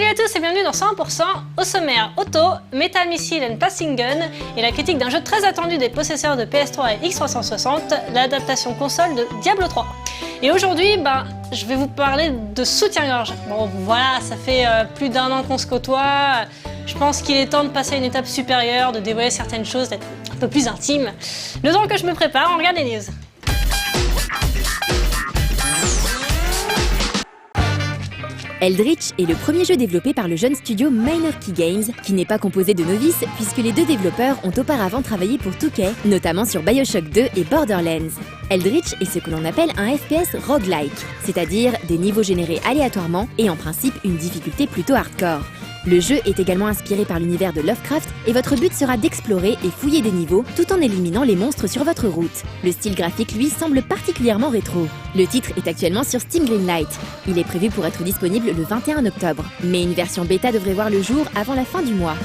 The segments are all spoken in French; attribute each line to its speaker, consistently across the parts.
Speaker 1: Salut à tous et bienvenue dans 100%. Au sommaire, Auto, Metal Missile and Passing Gun et la critique d'un jeu très attendu des possesseurs de PS3 et X360, l'adaptation console de Diablo 3. Et aujourd'hui, je vais vous parler de soutien-gorge. Bon voilà, ça fait plus d'un an qu'on se côtoie, je pense qu'il est temps de passer à une étape supérieure, de dévoiler certaines choses, d'être un peu plus intime. Le temps que je me prépare, on regarde les news.
Speaker 2: Eldritch est le premier jeu développé par le jeune studio Minor Key Games, qui n'est pas composé de novices puisque les deux développeurs ont auparavant travaillé pour 2K, notamment sur BioShock 2 et Borderlands. Eldritch est ce que l'on appelle un FPS roguelike, c'est-à-dire des niveaux générés aléatoirement et en principe une difficulté plutôt hardcore. Le jeu est également inspiré par l'univers de Lovecraft et votre but sera d'explorer et fouiller des niveaux tout en éliminant les monstres sur votre route. Le style graphique, lui, semble particulièrement rétro. Le titre est actuellement sur Steam Greenlight. Il est prévu pour être disponible le 21 octobre, mais une version bêta devrait voir le jour avant la fin du mois.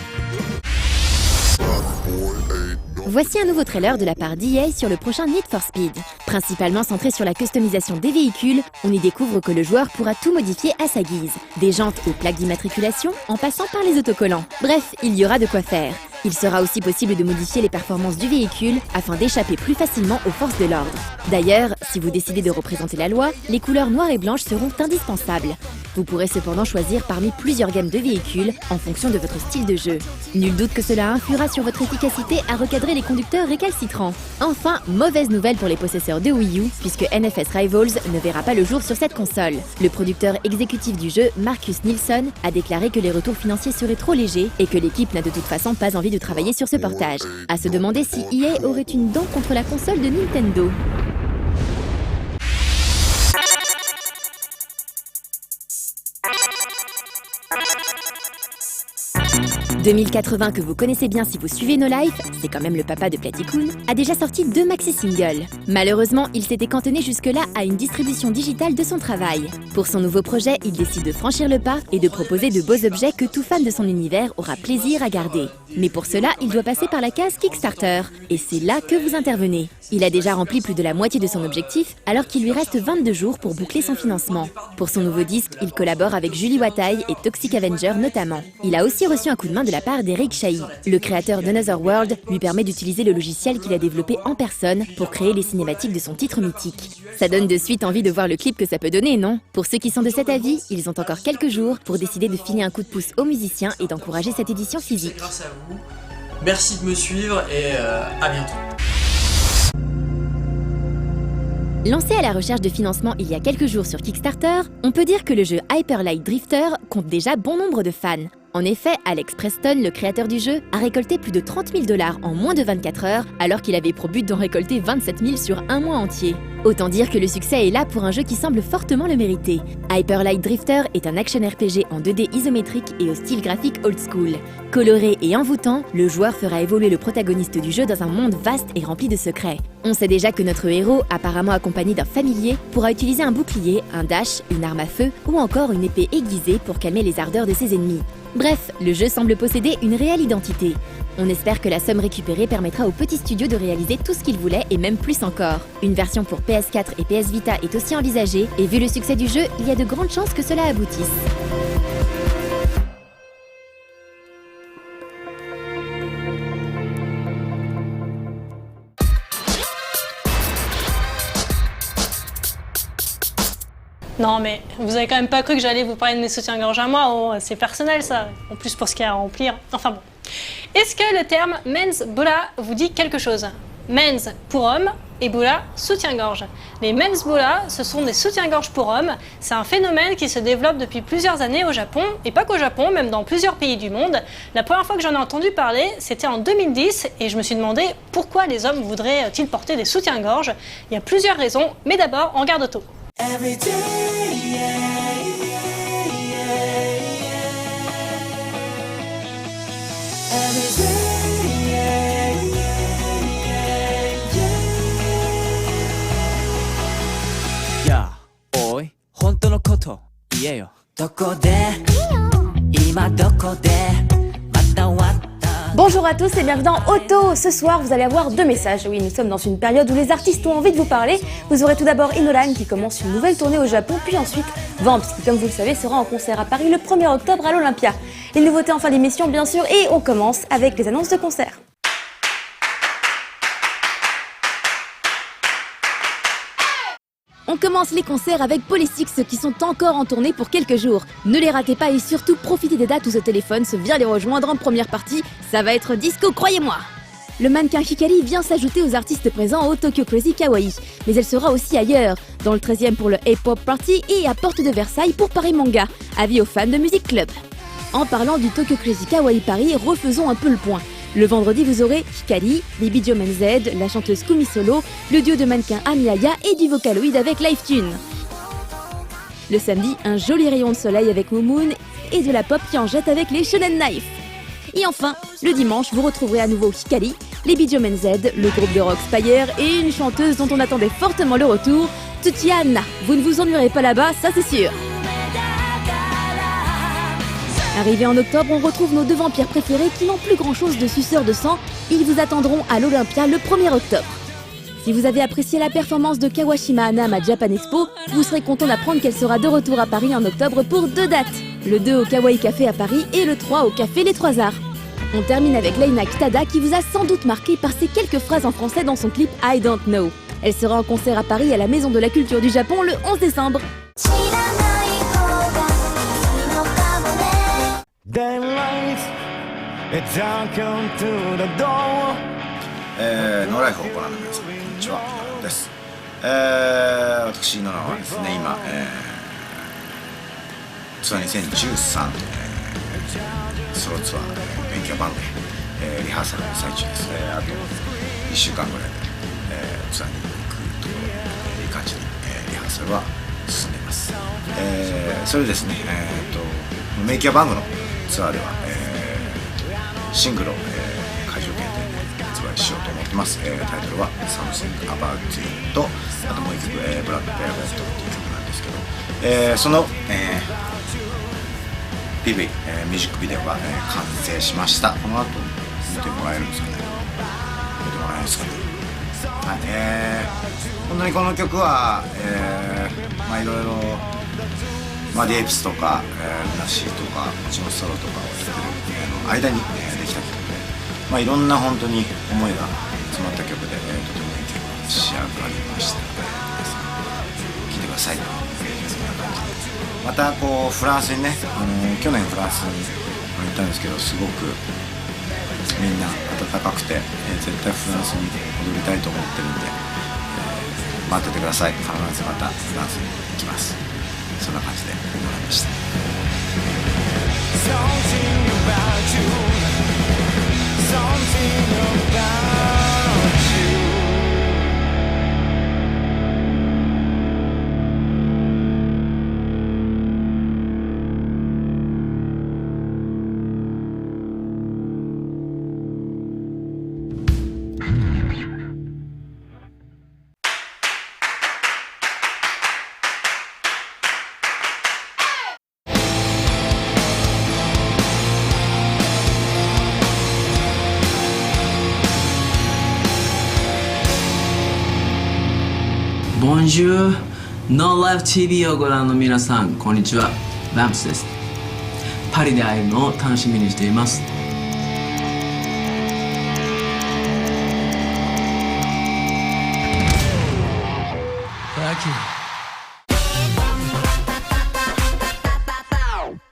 Speaker 2: Voici un nouveau trailer de la part d'EA sur le prochain Need for Speed. Principalement centré sur la customisation des véhicules, on y découvre que le joueur pourra tout modifier à sa guise. Des jantes aux plaques d'immatriculation, en passant par les autocollants. Bref, il y aura de quoi faire. Il sera aussi possible de modifier les performances du véhicule afin d'échapper plus facilement aux forces de l'ordre. D'ailleurs, si vous décidez de représenter la loi, les couleurs noires et blanches seront indispensables. Vous pourrez cependant choisir parmi plusieurs gammes de véhicules en fonction de votre style de jeu. Nul doute que cela influera sur votre efficacité à recadrer les conducteurs récalcitrants. Enfin, mauvaise nouvelle pour les possesseurs de Wii U, puisque NFS Rivals ne verra pas le jour sur cette console. Le producteur exécutif du jeu, Marcus Nilsson, a déclaré que les retours financiers seraient trop légers et que l'équipe n'a de toute façon pas envie de travailler sur ce portage. À se demander si EA aurait une dent contre la console de Nintendo. « 2080 que vous connaissez bien si vous suivez No Life, c'est quand même le papa de Platycoon, a déjà sorti 2 maxi-singles. Malheureusement, il s'était cantonné jusque-là à une distribution digitale de son travail. Pour son nouveau projet, il décide de franchir le pas et de proposer de beaux objets que tout fan de son univers aura plaisir à garder. Mais pour cela, il doit passer par la case Kickstarter, et c'est là que vous intervenez. Il a déjà rempli plus de la moitié de son objectif, alors qu'il lui reste 22 jours pour boucler son financement. Pour son nouveau disque, il collabore avec Julie Watai et Toxic Avenger notamment. Il a aussi reçu un coup de main de la part d'Eric Chahi. Le créateur d'Another World lui permet d'utiliser le logiciel qu'il a développé en personne pour créer les cinématiques de son titre mythique. Ça donne de suite envie de voir le clip que ça peut donner, non? Pour ceux qui sont de cet avis, ils ont encore quelques jours pour décider de filer un coup de pouce aux musiciens et d'encourager cette édition physique.
Speaker 3: Grâce à vous, merci de me suivre et à bientôt.
Speaker 2: Lancé à la recherche de financement il y a quelques jours sur Kickstarter, on peut dire que le jeu Hyper Light Drifter compte déjà bon nombre de fans. En effet, Alex Preston, le créateur du jeu, a récolté plus de 30 000 $ en moins de 24 heures, alors qu'il avait pour but d'en récolter 27 000 sur un mois entier. Autant dire que le succès est là pour un jeu qui semble fortement le mériter. Hyper Light Drifter est un action RPG en 2D isométrique et au style graphique old school. Coloré et envoûtant, le joueur fera évoluer le protagoniste du jeu dans un monde vaste et rempli de secrets. On sait déjà que notre héros, apparemment accompagné d'un familier, pourra utiliser un bouclier, un dash, une arme à feu ou encore une épée aiguisée pour calmer les ardeurs de ses ennemis. Bref, le jeu semble posséder une réelle identité. On espère que la somme récupérée permettra au petit studio de réaliser tout ce qu'il voulait et même plus encore. Une version pour PS4 et PS Vita est aussi envisagée et vu le succès du jeu, il y a de grandes chances que cela aboutisse.
Speaker 1: Non mais vous avez quand même pas cru que j'allais vous parler de mes soutiens-gorge à moi, oh, c'est personnel ça, en plus pour ce qu'il y a à remplir, enfin bon. Est-ce que le terme Men's Bola vous dit quelque chose? Men's pour homme et Bola soutien-gorge. Les Men's Bola, ce sont des soutiens-gorge pour hommes, c'est un phénomène qui se développe depuis plusieurs années au Japon, et pas qu'au Japon, même dans plusieurs pays du monde. La première fois que j'en ai entendu parler, c'était en 2010, et je me suis demandé pourquoi les hommes voudraient-ils porter des soutiens-gorge. Il y a plusieurs raisons, mais d'abord, on regarde Auto. Every day, yeah, yeah, yeah, yeah. Every day, yeah, yeah, yeah, yeah.
Speaker 4: Yeah, oi, 本当のこと言えよ。どこで、今どこで、また終わった
Speaker 5: Bonjour à tous et bienvenue dans Auto. Ce soir, vous allez avoir 2 messages. Oui, nous sommes dans une période où les artistes ont envie de vous parler. Vous aurez tout d'abord Inolan qui commence une nouvelle tournée au Japon, puis ensuite Vamps qui, comme vous le savez, sera en concert à Paris le 1er octobre à l'Olympia. Les nouveautés en fin d'émission, bien sûr, et on commence avec les annonces de concert.
Speaker 2: On commence les concerts avec Polysix qui sont encore en tournée pour quelques jours. Ne les ratez pas et surtout profitez des dates où ce téléphone se vient les rejoindre en première partie. Ça va être disco, croyez-moi. Le mannequin Hikari vient s'ajouter aux artistes présents au Tokyo Crazy Kawaii. Mais elle sera aussi ailleurs, dans le 13e pour le Hip-Hop Party et à Porte de Versailles pour Paris Manga. Avis aux fans de Music Club. En parlant du Tokyo Crazy Kawaii Paris, refaisons un peu le point. Le vendredi, vous aurez Hikari, les Bidyomen Z, la chanteuse Kumi Solo, le duo de mannequins Amiaya et du Vocaloid avec Livetune. Le samedi, un joli rayon de soleil avec Moon et de la pop qui en jette avec les Shonen Knife. Et enfin, le dimanche, vous retrouverez à nouveau Hikari, les Bidyomen Z, le groupe de rock Spire et une chanteuse dont on attendait fortement le retour, Tsuchiya. Vous ne vous ennuierez pas là-bas, ça c'est sûr. Arrivé en octobre, on retrouve nos 2 vampires préférés qui n'ont plus grand-chose de suceurs de sang. Ils vous attendront à l'Olympia le 1er octobre. Si vous avez apprécié la performance de Kawashima Anam à Japan Expo, vous serez content d'apprendre qu'elle sera de retour à Paris en octobre pour 2 dates. Le 2 au Kawaii Café à Paris et le 3 au Café Les Trois Arts. On termine avec Leina Kitada qui vous a sans doute marqué par ses quelques phrases en français dans son clip I Don't Know. Elle sera en concert à Paris à la Maison de la Culture du Japon le 11 décembre.
Speaker 6: Daylight, it's welcome to the door.
Speaker 7: ノーライフをご覧の皆さん、こんにちは、今です。私の名はですね、今、ツアー2013、ソロツアー、勉強バンドで、リハーサルの最中です。あと1週間ぐらいで、ツアーに行くところ、いい感じに、リハーサルは進んでいます。それでですね、メイキャーバンドのツアーでは、シングルを、会場限定で発売しようと思ってます。タイトルは Something About You と、あともう1曲、ブラックペアゴットっていう曲なんですけど、その、PV、ミュージックビデオが、完成しました。この後見てもらえるんですかね。見てもらえますかね。はい、本当にこの曲は、いろいろディエプスとか、ルナシーとか、もちろんソロとかを作る間に、できた曲で、いろんな本当に思いが詰まった曲で、とてもいい曲が仕上がりましたので、皆さん聴いてください。またこうフランスにね、去年フランスに行ったんですけど、すごくみんな温かくて、絶対フランスに踊りたいと思ってるんで、待っててください。必ずまたフランスに行きます。そんな感じでもらいました。
Speaker 8: ボンジュール、ノーライフ TV をご覧の皆さん、こんにちは。バンプスです。パリで会えるのを楽しみにしています。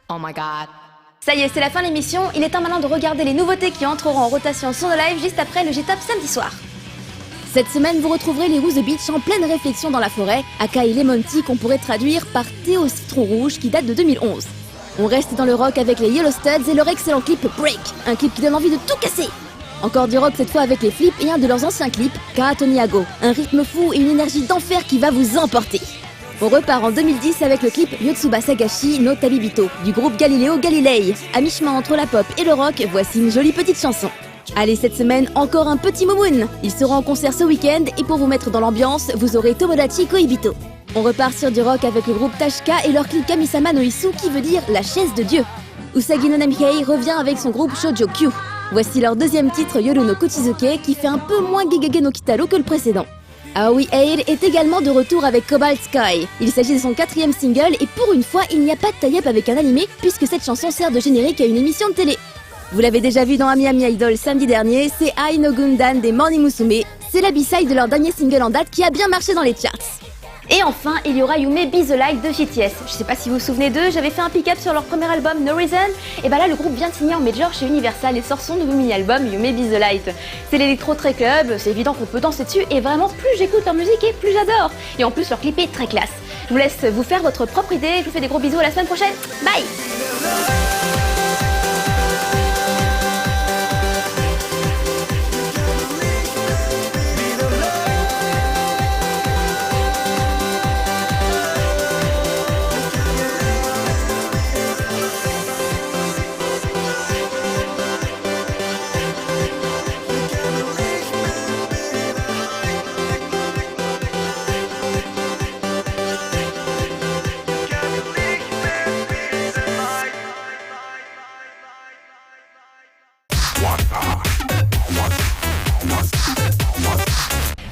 Speaker 5: Oh my god. Ça y est, c'est la fin de l'émission. Il est temps maintenant de regarder les nouveautés qui entreront en rotation sur nos lives juste après le J-Top samedi soir.
Speaker 2: Cette semaine, vous retrouverez les Who's the Beach en pleine réflexion dans la forêt, Akai Lemon Tea qu'on pourrait traduire par thé au citron rouge qui date de 2011. On reste dans le rock avec les Yellow Studs et leur excellent clip Break, un clip qui donne envie de tout casser. Encore du rock cette fois avec les Flips et un de leurs anciens clips, Karatoniago, un rythme fou et une énergie d'enfer qui va vous emporter. On repart en 2010 avec le clip Yotsuba Sagashi no Tabibito du groupe Galileo Galilei. À mi-chemin entre la pop et le rock, voici une jolie petite chanson. Allez, cette semaine, encore un petit Momoon. Ils seront en concert ce week-end et pour vous mettre dans l'ambiance, vous aurez Tomodachi Koibito. On repart sur du rock avec le groupe Tashka et leur clip Kamisama no Isu qui veut dire la chaise de Dieu. Usagi no Namihei revient avec son groupe Shoujo Q. Voici leur deuxième titre Yoru no Kuchizuke qui fait un peu moins Gegege no Kitaro que le précédent. Aoi Air est également de retour avec Cobalt Sky. Il s'agit de son 4e single et pour une fois il n'y a pas de tie-up avec un animé puisque cette chanson sert de générique à une émission de télé. Vous l'avez déjà vu dans Ami Ami Idol samedi dernier, c'est Ai no Gundan des Morning Musume. C'est la B-side de leur dernier single en date qui a bien marché dans les charts.
Speaker 5: Et enfin, il y aura Yume Be The Light de GTS. Je sais pas si vous vous souvenez d'eux, j'avais fait un pick-up sur leur premier album No Reason. Et bah là, le groupe vient de signer en major chez Universal et sort son nouveau mini-album Yume Be The Light. C'est l'électro très club, c'est évident qu'on peut danser dessus et vraiment plus j'écoute leur musique et plus j'adore. Et en plus, leur clip est très classe. Je vous laisse vous faire votre propre idée, je vous fais des gros bisous à la semaine prochaine. Bye!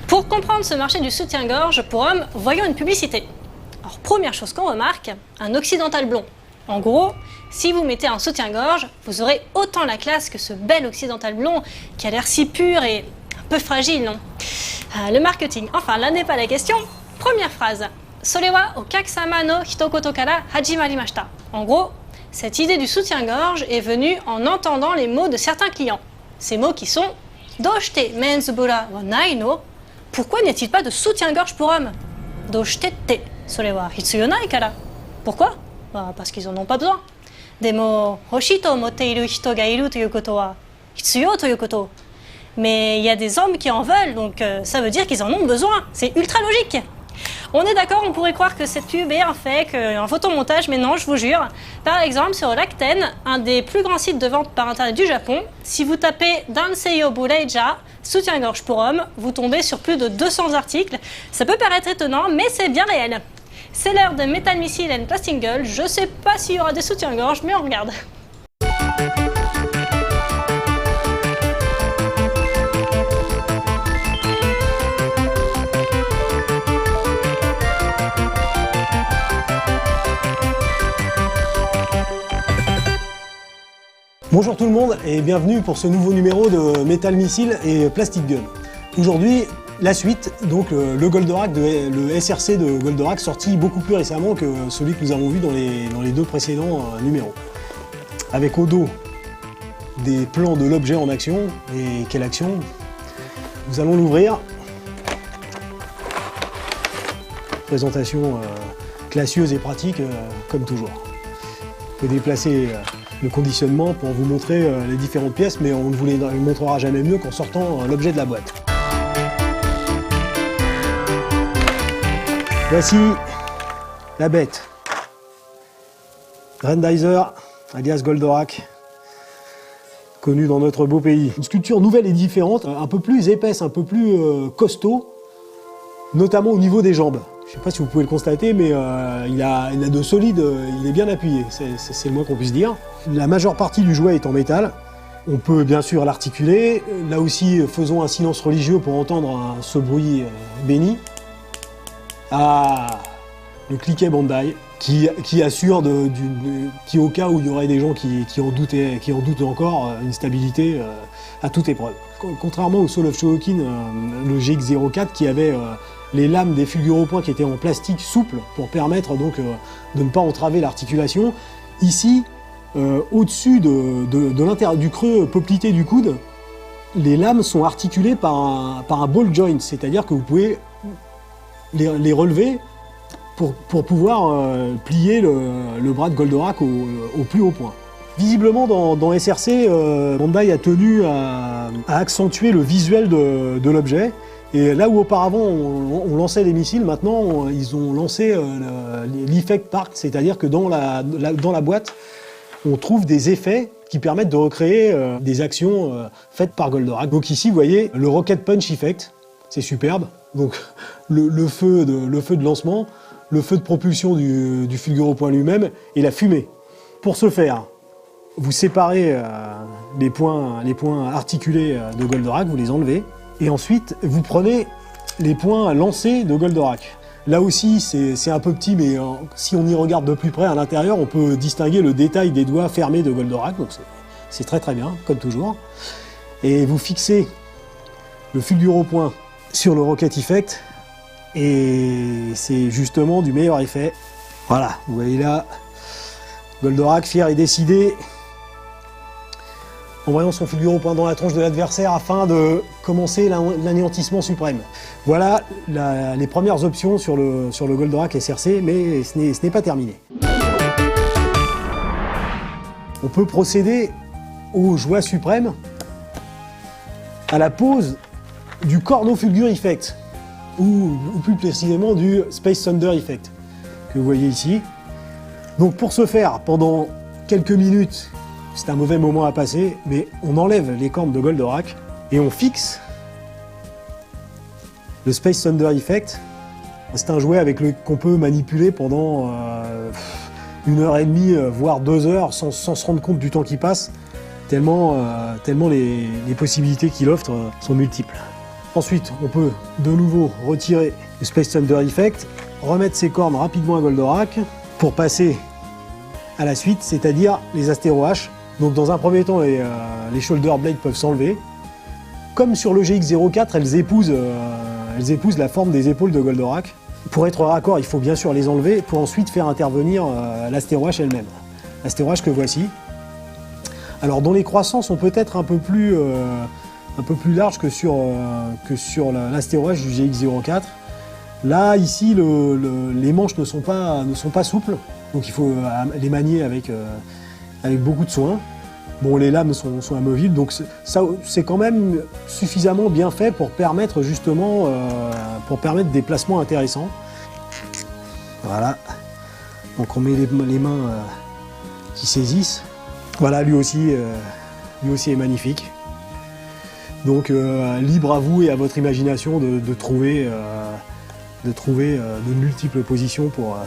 Speaker 1: Pour comprendre ce marché du soutien-gorge pour hommes, voyons une publicité. Alors première chose qu'on remarque, un occidental blond. En gros, si vous mettez un soutien-gorge, vous aurez autant la classe que ce bel occidental blond qui a l'air si pur et un peu fragile, non? Le marketing, enfin là n'est pas la question. Première phrase, Sore wa okakasama no hitokoto kara hajimarimashita. En gros, cette idée du soutien-gorge est venue en entendant les mots de certains clients. Ces mots qui sont Doshite mensbura wa nai no? Pourquoi n'est-il pas de soutien-gorge pour hommes? Doshite te, sore wa hitsuyo nai kara. Pourquoi? Parce qu'ils en ont pas besoin. Demo, hoshii to omotte iru hito ga iru toyu koto wa hitsuyo toyu koto. Mais il y a des hommes qui en veulent, donc ça veut dire qu'ils en ont besoin. C'est ultra logique. On est d'accord, on pourrait croire que cette pub est un fake, un photomontage, mais non, je vous jure. Par exemple, sur Rakuten, un des plus grands sites de vente par internet du Japon, si vous tapez Danseyo Bureija, soutien-gorge pour hommes, vous tombez sur plus de 200 articles. Ça peut paraître étonnant, mais c'est bien réel. C'est l'heure de Metal Missile and Plastic Girl. Je sais pas s'il y aura des soutiens-gorge, mais on regarde.
Speaker 9: Bonjour tout le monde et bienvenue pour ce nouveau numéro de Metal Missile et Plastic Gun. Aujourd'hui, la suite, donc le Goldorak, le SRC de Goldorak, sorti beaucoup plus récemment que celui que nous avons vu dans les deux précédents numéros. Avec au dos des plans de l'objet en action. Et quelle action? Nous allons l'ouvrir. Présentation classieuse et pratique comme toujours. On peut déplacer le conditionnement pour vous montrer les différentes pièces, mais on ne vous les montrera jamais mieux qu'en sortant l'objet de la boîte. Voici la bête. Grandizer, alias Goldorak, connu dans notre beau pays. Une sculpture nouvelle et différente, un peu plus épaisse, un peu plus costaud, notamment au niveau des jambes. Je ne sais pas si vous pouvez le constater, mais il a de solide, il est bien appuyé, c'est le moins qu'on puisse dire. La majeure partie du jouet est en métal. On peut bien sûr l'articuler. Là aussi, faisons un silence religieux pour entendre ce bruit béni. Ah, le cliquet Bandai, qui assure, qui au cas où il y aurait des gens qui en doutent encore, une stabilité à toute épreuve. Contrairement au Soul of Shōhokin, le GX04 qui avait les lames des fulguropoints qui étaient en plastique souple pour permettre donc de ne pas entraver l'articulation. Ici, au-dessus de l'intérieur du creux poplité du coude, les lames sont articulées par un ball joint, c'est-à-dire que vous pouvez les relever pour pouvoir plier le bras de Goldorak au plus haut point. Visiblement, dans SRC, Bandai a tenu à accentuer le visuel de l'objet. Et là où auparavant on lançait des missiles, maintenant ils ont lancé l'effect part, c'est-à-dire que dans la boîte, on trouve des effets qui permettent de recréer des actions faites par Goldorak. Donc ici, vous voyez le Rocket Punch Effect, c'est superbe. Donc le feu de lancement, le feu de propulsion du fulguropoint lui-même et la fumée. Pour ce faire, vous séparez les points articulés de Goldorak, vous les enlevez, et ensuite vous prenez les points lancés de Goldorak. Là aussi, c'est un peu petit, mais si on y regarde de plus près à l'intérieur, on peut distinguer le détail des doigts fermés de Goldorak, donc c'est très très bien, comme toujours. Et vous fixez le Fulguro point sur le Rocket Effect, et c'est justement du meilleur effet. Voilà, vous voyez là, Goldorak fier et décidé, envoyant son Fulguro point dans la tronche de l'adversaire afin de commencer l'anéantissement suprême. Voilà les premières options sur le Goldorak SRC, mais ce n'est pas terminé. On peut procéder au joie suprême à la pose du Corno Fulgur Effect, ou plus précisément du Space Thunder Effect, que vous voyez ici. Donc pour ce faire, pendant quelques minutes, c'est un mauvais moment à passer, mais on enlève les cornes de Goldorak et on fixe le Space Thunder Effect. C'est un jouet qu'on peut manipuler pendant 1h30, voire 2 heures, sans se rendre compte du temps qui passe, tellement les possibilités qu'il offre sont multiples. Ensuite, on peut de nouveau retirer le Space Thunder Effect, remettre ses cornes rapidement à Goldorak pour passer à la suite, c'est-à-dire les Astéro H. Donc dans un premier temps, les Shoulder Blades peuvent s'enlever. Comme sur le GX04, elles épousent la forme des épaules de Goldorak. Pour être raccord, il faut bien sûr les enlever pour ensuite faire intervenir l'Astéro H elle-même. L'Astéro H que voici. Alors dont les croissants sont peut-être un peu plus larges que sur l'Astéro H du GX04. Là, ici, les manches ne sont pas souples, donc il faut les manier avec beaucoup de soin. Bon, les lames sont amovibles, donc ça, c'est quand même suffisamment bien fait pour permettre justement des placements intéressants. Voilà. Donc on met les mains qui saisissent. Voilà, lui aussi est magnifique. Donc libre à vous et à votre imagination de trouver de multiples positions pour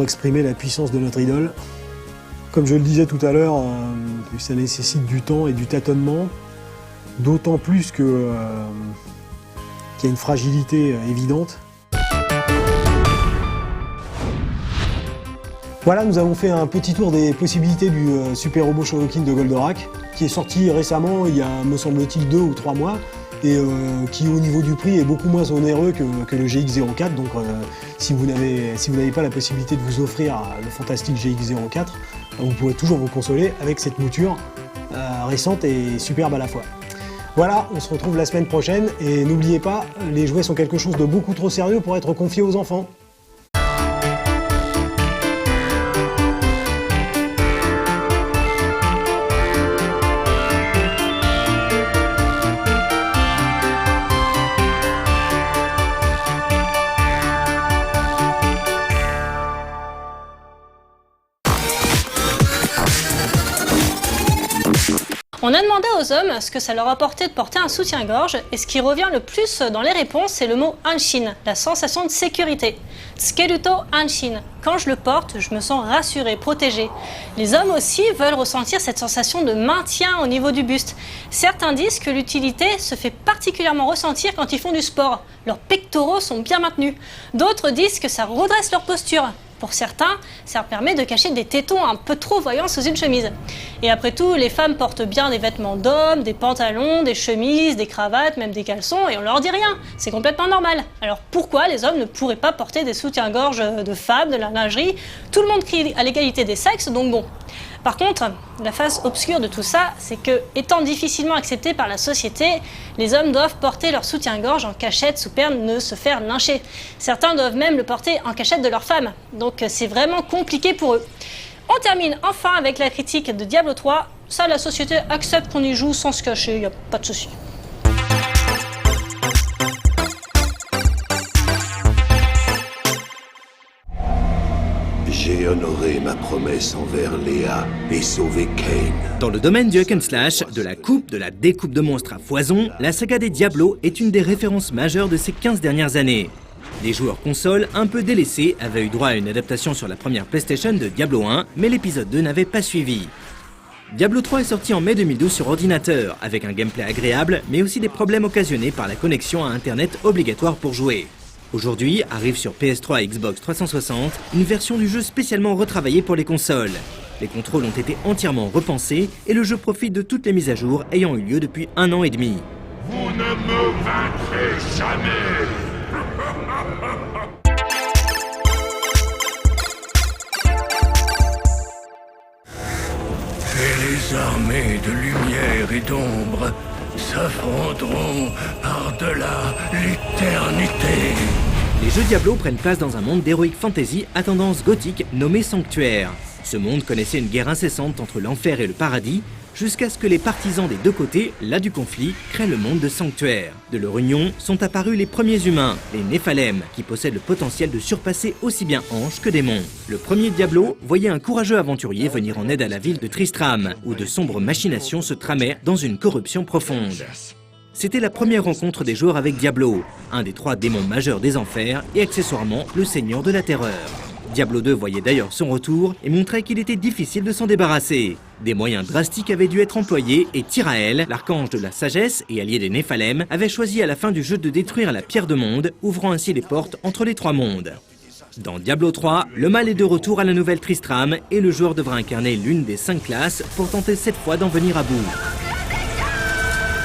Speaker 9: exprimer la puissance de notre idole. Comme je le disais tout à l'heure, ça nécessite du temps et du tâtonnement, d'autant plus qu'il y a une fragilité évidente. Voilà, nous avons fait un petit tour des possibilités du Super Robot Shoryuken de Goldorak, qui est sorti récemment, il y a, me semble-t-il, 2 ou 3 mois, et qui au niveau du prix est beaucoup moins onéreux que le GX04. Donc si vous n'avez pas la possibilité de vous offrir le fantastique GX04, vous pourrez toujours vous consoler avec cette mouture récente et superbe à la fois. Voilà, on se retrouve la semaine prochaine, et n'oubliez pas, les jouets sont quelque chose de beaucoup trop sérieux pour être confiés aux enfants.
Speaker 1: On a demandé aux hommes ce que ça leur apportait de porter un soutien-gorge, et ce qui revient le plus dans les réponses, c'est le mot anshin, la sensation de sécurité. Tsukeruto anshin. Quand je le porte, je me sens rassuré, protégé. Les hommes aussi veulent ressentir cette sensation de maintien au niveau du buste. Certains disent que l'utilité se fait particulièrement ressentir quand ils font du sport. Leurs pectoraux sont bien maintenus. D'autres disent que ça redresse leur posture. Pour certains, ça permet de cacher des tétons un peu trop voyants sous une chemise. Et après tout, les femmes portent bien des vêtements d'hommes, des pantalons, des chemises, des cravates, même des caleçons, et on leur dit rien. C'est complètement normal. Alors pourquoi les hommes ne pourraient pas porter des soutiens-gorge de femmes, de la lingerie? Tout le monde crie à l'égalité des sexes, donc bon. Par contre, la face obscure de tout ça, c'est que, étant difficilement acceptés par la société, les hommes doivent porter leur soutien-gorge en cachette sous peine de se faire lyncher. Certains doivent même le porter en cachette de leur femme, donc c'est vraiment compliqué pour eux. On termine enfin avec la critique de Diablo 3. Ça, la société accepte qu'on y joue sans se cacher, y a pas de souci.
Speaker 10: J'ai honoré ma promesse envers Léa et sauvé Kane.
Speaker 11: Dans le domaine du hack and slash, de la coupe, de la découpe de monstres à foison, la saga des Diablo est une des références majeures de ces 15 dernières années. Les joueurs consoles, un peu délaissés, avaient eu droit à une adaptation sur la première PlayStation de Diablo 1, mais l'épisode 2 n'avait pas suivi. Diablo 3 est sorti en mai 2012 sur ordinateur, avec un gameplay agréable, mais aussi des problèmes occasionnés par la connexion à Internet obligatoire pour jouer. Aujourd'hui, arrive sur PS3 et Xbox 360 une version du jeu spécialement retravaillée pour les consoles. Les contrôles ont été entièrement repensés et le jeu profite de toutes les mises à jour ayant eu lieu depuis 1 an et demi.
Speaker 10: Vous ne me vaincrez jamais. Et les armées de lumière et d'ombre s'affronteront par-delà l'éternité.
Speaker 11: Les jeux Diablo prennent place dans un monde d'heroic fantasy à tendance gothique nommé Sanctuaire. Ce monde connaissait une guerre incessante entre l'enfer et le paradis, jusqu'à ce que les partisans des deux côtés, là du conflit, créent le monde de Sanctuaire. De leur union sont apparus les premiers humains, les Néphalem, qui possèdent le potentiel de surpasser aussi bien anges que démons. Le premier Diablo voyait un courageux aventurier venir en aide à la ville de Tristram, où de sombres machinations se tramaient dans une corruption profonde. C'était la première rencontre des joueurs avec Diablo, un des 3 démons majeurs des enfers et accessoirement le seigneur de la terreur. Diablo 2 voyait d'ailleurs son retour et montrait qu'il était difficile de s'en débarrasser. Des moyens drastiques avaient dû être employés et Tyrael, l'archange de la sagesse et allié des Néphalem, avait choisi à la fin du jeu de détruire la pierre de monde, ouvrant ainsi les portes entre les 3 mondes. Dans Diablo 3, le mal est de retour à la nouvelle Tristram et le joueur devra incarner l'une des 5 classes pour tenter cette fois d'en venir à bout.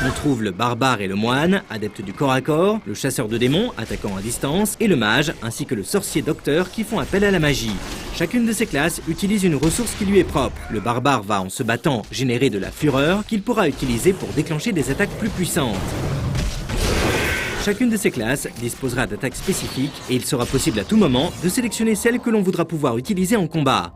Speaker 11: On trouve le barbare et le moine, adeptes du corps à corps, le chasseur de démons, attaquant à distance, et le mage, ainsi que le sorcier docteur qui font appel à la magie. Chacune de ces classes utilise une ressource qui lui est propre. Le barbare va, en se battant, générer de la fureur qu'il pourra utiliser pour déclencher des attaques plus puissantes. Chacune de ces classes disposera d'attaques spécifiques et il sera possible à tout moment de sélectionner celle que l'on voudra pouvoir utiliser en combat.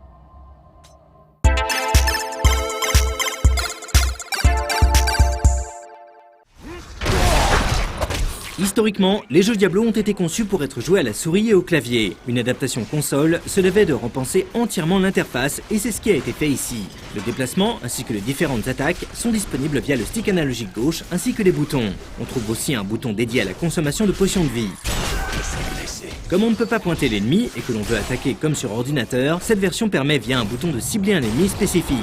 Speaker 11: Historiquement, les jeux Diablo ont été conçus pour être joués à la souris et au clavier. Une adaptation console se devait de repenser entièrement l'interface et c'est ce qui a été fait ici. Le déplacement ainsi que les différentes attaques sont disponibles via le stick analogique gauche ainsi que les boutons. On trouve aussi un bouton dédié à la consommation de potions de vie. Comme on ne peut pas pointer l'ennemi et que l'on veut attaquer comme sur ordinateur, cette version permet via un bouton de cibler un ennemi spécifique.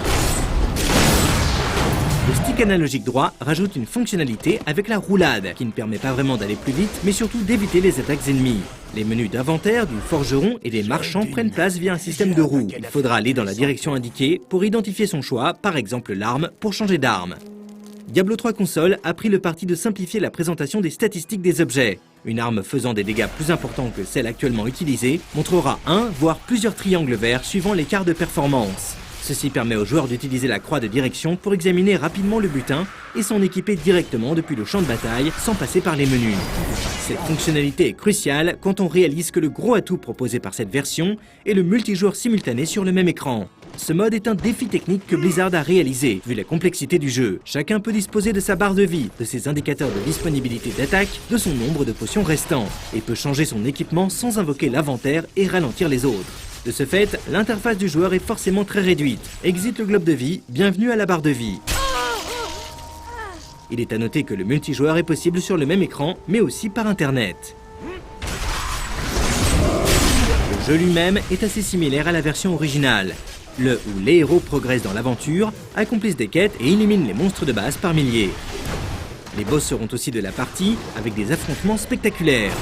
Speaker 11: Le stick analogique droit rajoute une fonctionnalité avec la roulade, qui ne permet pas vraiment d'aller plus vite, mais surtout d'éviter les attaques ennemies. Les menus d'inventaire, du forgeron et des marchands prennent place via un système de roues. Il faudra aller dans la direction indiquée pour identifier son choix, par exemple l'arme, pour changer d'arme. Diablo 3 console a pris le parti de simplifier la présentation des statistiques des objets. Une arme faisant des dégâts plus importants que celle actuellement utilisée montrera un, voire plusieurs triangles verts suivant l'écart de performance. Ceci permet aux joueurs d'utiliser la croix de direction pour examiner rapidement le butin et s'en équiper directement depuis le champ de bataille sans passer par les menus. Cette fonctionnalité est cruciale quand on réalise que le gros atout proposé par cette version est le multijoueur simultané sur le même écran. Ce mode est un défi technique que Blizzard a réalisé, vu la complexité du jeu. Chacun peut disposer de sa barre de vie, de ses indicateurs de disponibilité d'attaque, de son nombre de potions restants, et peut changer son équipement sans invoquer l'inventaire et ralentir les autres. De ce fait, l'interface du joueur est forcément très réduite. Exit le globe de vie, bienvenue à la barre de vie. Il est à noter que le multijoueur est possible sur le même écran, mais aussi par internet. Le jeu lui-même est assez similaire à la version originale. Le où les héros progressent dans l'aventure, accomplissent des quêtes et éliminent les monstres de base par milliers. Les boss seront aussi de la partie, avec des affrontements spectaculaires.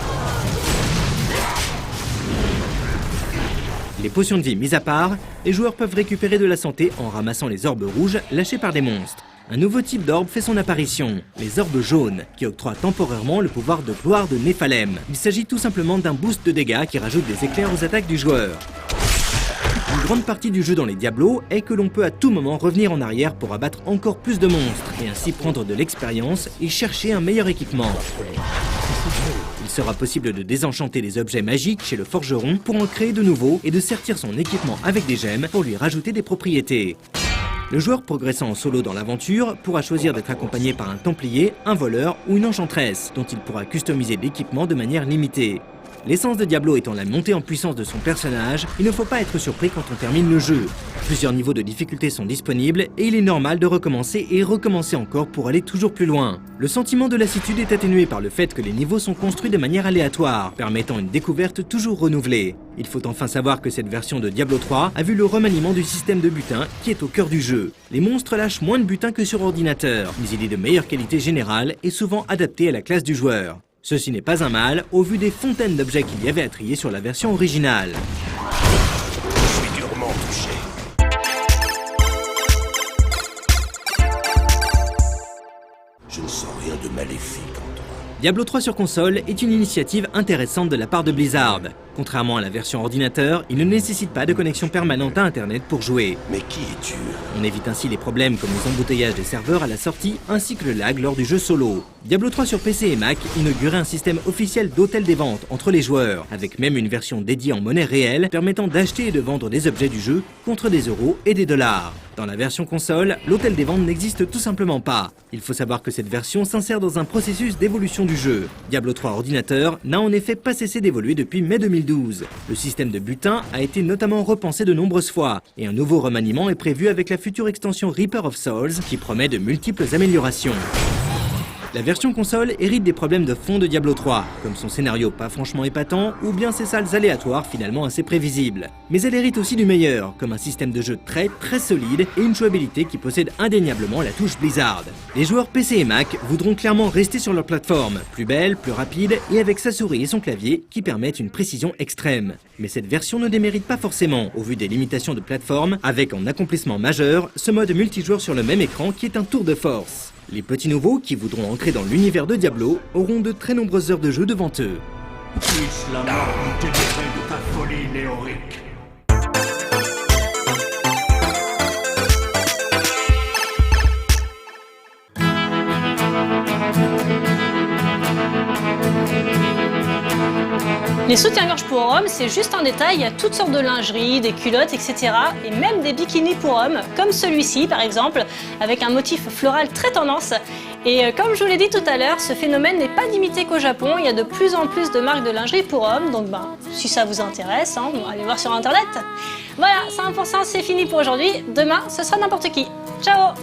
Speaker 11: Les potions de vie mises à part, les joueurs peuvent récupérer de la santé en ramassant les orbes rouges lâchés par des monstres. Un nouveau type d'orbe fait son apparition, les orbes jaunes, qui octroient temporairement le pouvoir de gloire de Néphalem. Il s'agit tout simplement d'un boost de dégâts qui rajoute des éclairs aux attaques du joueur. Une grande partie du jeu dans les Diablo est que l'on peut à tout moment revenir en arrière pour abattre encore plus de monstres, et ainsi prendre de l'expérience et chercher un meilleur équipement. Il sera possible de désenchanter les objets magiques chez le forgeron pour en créer de nouveaux et de sertir son équipement avec des gemmes pour lui rajouter des propriétés. Le joueur progressant en solo dans l'aventure pourra choisir d'être accompagné par un templier, un voleur ou une enchanteresse, dont il pourra customiser l'équipement de manière limitée. L'essence de Diablo étant la montée en puissance de son personnage, il ne faut pas être surpris quand on termine le jeu. Plusieurs niveaux de difficulté sont disponibles et il est normal de recommencer et recommencer encore pour aller toujours plus loin. Le sentiment de lassitude est atténué par le fait que les niveaux sont construits de manière aléatoire, permettant une découverte toujours renouvelée. Il faut enfin savoir que cette version de Diablo 3 a vu le remaniement du système de butin qui est au cœur du jeu. Les monstres lâchent moins de butin que sur ordinateur, mais il est de meilleure qualité générale et souvent adapté à la classe du joueur. Ceci n'est pas un mal, au vu des fontaines d'objets qu'il y avait à trier sur la version originale.
Speaker 10: Je suis durement touché. Je ne sens rien de maléfique en toi.
Speaker 11: Diablo 3 sur console est une initiative intéressante de la part de Blizzard. Contrairement à la version ordinateur, il ne nécessite pas de connexion permanente à internet pour jouer.
Speaker 10: Mais qui es-tu?
Speaker 11: On évite ainsi les problèmes comme les embouteillages des serveurs à la sortie ainsi que le lag lors du jeu solo. Diablo 3 sur PC et Mac inaugurait un système officiel d'hôtel des ventes entre les joueurs, avec même une version dédiée en monnaie réelle permettant d'acheter et de vendre des objets du jeu contre des euros et des dollars. Dans la version console, l'hôtel des ventes n'existe tout simplement pas. Il faut savoir que cette version s'insère dans un processus d'évolution du jeu. Diablo 3 ordinateur n'a en effet pas cessé d'évoluer depuis mai 2012. Le système de butin a été notamment repensé de nombreuses fois, et un nouveau remaniement est prévu avec la future extension Reaper of Souls qui promet de multiples améliorations. La version console hérite des problèmes de fond de Diablo 3, comme son scénario pas franchement épatant ou bien ses salles aléatoires finalement assez prévisibles. Mais elle hérite aussi du meilleur, comme un système de jeu très solide et une jouabilité qui possède indéniablement la touche Blizzard. Les joueurs PC et Mac voudront clairement rester sur leur plateforme, plus belle, plus rapide et avec sa souris et son clavier qui permettent une précision extrême. Mais cette version ne démérite pas forcément, au vu des limitations de plateforme, avec en accomplissement majeur ce mode multijoueur sur le même écran qui est un tour de force. Les petits nouveaux qui voudront entrer dans l'univers de Diablo auront de très nombreuses heures de jeu devant eux.
Speaker 10: Puisse la mort nous délivrer de ta folie, Léoric.
Speaker 1: Les soutiens-gorge pour hommes, c'est juste un détail, il y a toutes sortes de lingerie, des culottes, etc. Et même des bikinis pour hommes, comme celui-ci par exemple, avec un motif floral très tendance. Et comme je vous l'ai dit tout à l'heure, ce phénomène n'est pas limité qu'au Japon, il y a de plus en plus de marques de lingerie pour hommes, donc si ça vous intéresse, allez voir sur internet. Voilà, 100% c'est fini pour aujourd'hui, demain ce sera n'importe qui. Ciao!